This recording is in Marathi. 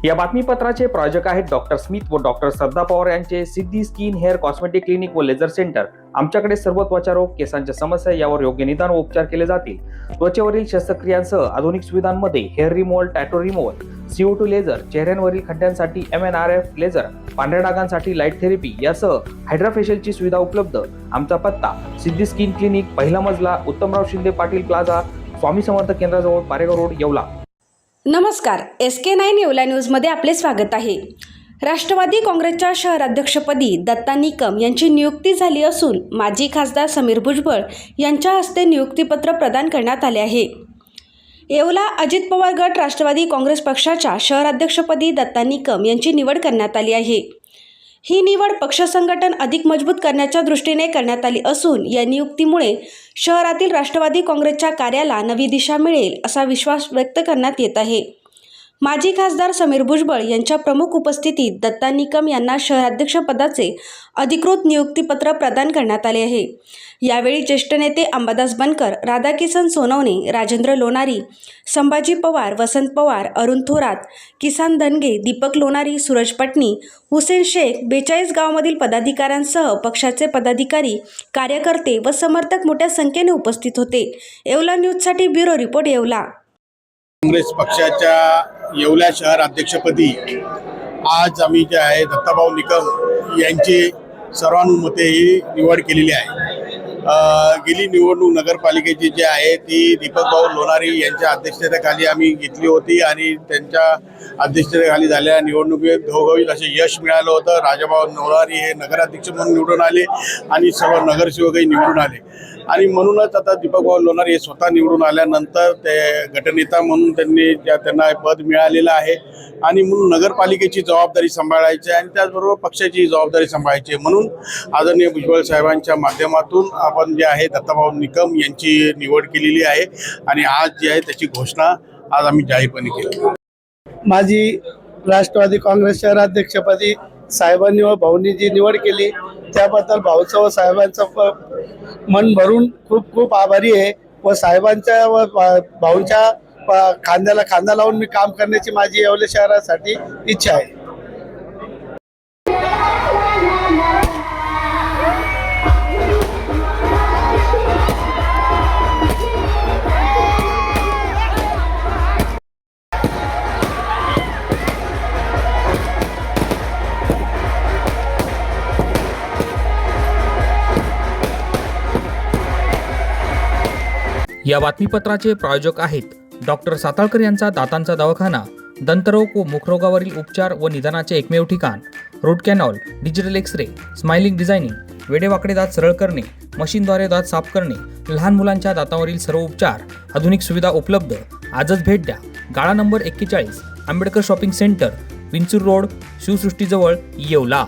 या बातमीपत्राचे प्रायोजक आहेत डॉक्टर स्मिथ व डॉक्टर श्रद्धा पवार यांचे सिद्धी स्किन हेअर कॉस्मेटिक क्लिनिक व लेझर सेंटर। आमच्याकडे सर्व त्वचा रोग, केसांच्या समस्या यावर योग्य निदान व उपचार केले जातील। त्वचेवरील शस्त्रक्रियांसह आधुनिक सुविधांमध्ये hair removal, tattoo removal, CO2 laser, चेहऱ्यांवरील खड्ड्यांसाठी MNRF लेझर, पांढऱ्या डागांसाठी लाईट थेरपी यासह हायड्राफेशियलची सुविधा उपलब्ध। आमचा पत्ता सिद्धी स्किन क्लिनिक, पहिला मजला, उत्तमराव शिंदे पाटील प्लाझा, स्वामी समर्थ केंद्राजवळ, पारेगाव रोड, येवला। नमस्कार, SK9 येवला न्यूजमध्ये आपले स्वागत आहे। राष्ट्रवादी काँग्रेसच्या शहराध्यक्षपदी दत्ता निकम यांची नियुक्ती झाली असून माजी खासदार समीर भुजबळ यांच्या हस्ते नियुक्तीपत्र प्रदान करण्यात आले आहे। येवला अजित पवार गट राष्ट्रवादी काँग्रेस पक्षाच्या शहराध्यक्षपदी दत्ता निकम यांची निवड करण्यात आली आहे। ही निवड पक्ष संघटन अधिक मजबूत करण्याच्या दृष्टीने करण्यात आली असून या नियुक्तीमुळे शहरातील राष्ट्रवादी काँग्रेसच्या कार्याला नवी दिशा मिळेल असा विश्वास व्यक्त करण्यात येत आहे। माजी खासदार समीर भुजबळ यांच्या प्रमुख उपस्थितीत दत्ता निकम यांना शहराध्यक्षपदाचे अधिकृत नियुक्तीपत्र प्रदान करण्यात आले आहे। यावेळी ज्येष्ठ नेते अंबादास बनकर, राधाकिसन सोनवणे, राजेंद्र लोणारी, संभाजी पवार, वसंत पवार, अरुण थोरात, किसान धनगे, दीपक लोणारी, सूरज पटनी, हुसेन शेख, 42 गावामधील पदाधिकाऱ्यांसह पक्षाचे पदाधिकारी, कार्यकर्ते व समर्थक मोठ्या संख्येने उपस्थित होते। येवला न्यूजसाठी ब्युरो रिपोर्ट, येवला। काँग्रेस पक्षाच्या येवला शहर अध्यक्षपदी आज आम्ही जे आहे दत्ताभाऊ निकम यांची सर्वानुमते ही निवड केलेली आहे। गेली निवडणूक नगरपालिकेची जी आहे ती दीपक भाऊ लोणारी यांच्या अध्यक्षतेखाली आम्ही घेतली होती आणि त्यांच्या अध्यक्षतेखाली झालेल्या निवडणुकीत घवघवीत असे यश मिळालं होतं। राजाभाऊ लोणारी हे नगराध्यक्ष म्हणून निवडून आले आणि सर्व नगरसेवकही निवडून आले आणि म्हणूनच आता दीपक भाऊ लोणारी हे स्वतः निवडून आल्यानंतर ते गटनेता म्हणून त्यांना पद मिळालेलं आहे आणि म्हणून नगरपालिकेची जबाबदारी सांभाळायची आहे आणि त्याचबरोबर पक्षाची जबाबदारी सांभाळायची आहे। म्हणून आदरणीय भुजबळ साहेबांच्या माध्यमातून आपण जे आहे दत्ताभाऊ निकम यांची निवड केलेली आहे आणि आज जी आहे त्याची घोषणा आज आम्ही जाहीरपणे केली। माझी राष्ट्रवादी काँग्रेस शहराध्यक्षपदी साहेबांनी व भाऊंनी जी निवड केली त्याबद्दल भाऊचं व साहेबांचं मन भरून खूप खूप आभारी आहे व साहेबांच्या व भाऊंच्या खांद्याला खांदा लावून मी काम करण्याची माझी येवले शहरासाठी इच्छा आहे। या बातमीपत्राचे प्रायोजक आहेत डॉक्टर साताळकर यांचा दातांचा दवाखाना, दंतरोग व मुखरोगावरील उपचार व निदानाचे एकमेव ठिकाण। Root canal, digital X-ray, smiling designing, वेडेवाकडे दात सरळ करणे, मशीनद्वारे दात साफ करणे, लहान मुलांच्या दातावरील सर्व उपचार, आधुनिक सुविधा उपलब्ध। आजच भेट द्या। गाळा number 41, Ambedkar shopping centre, Vinchur road, शिवसृष्टीजवळ, येवला।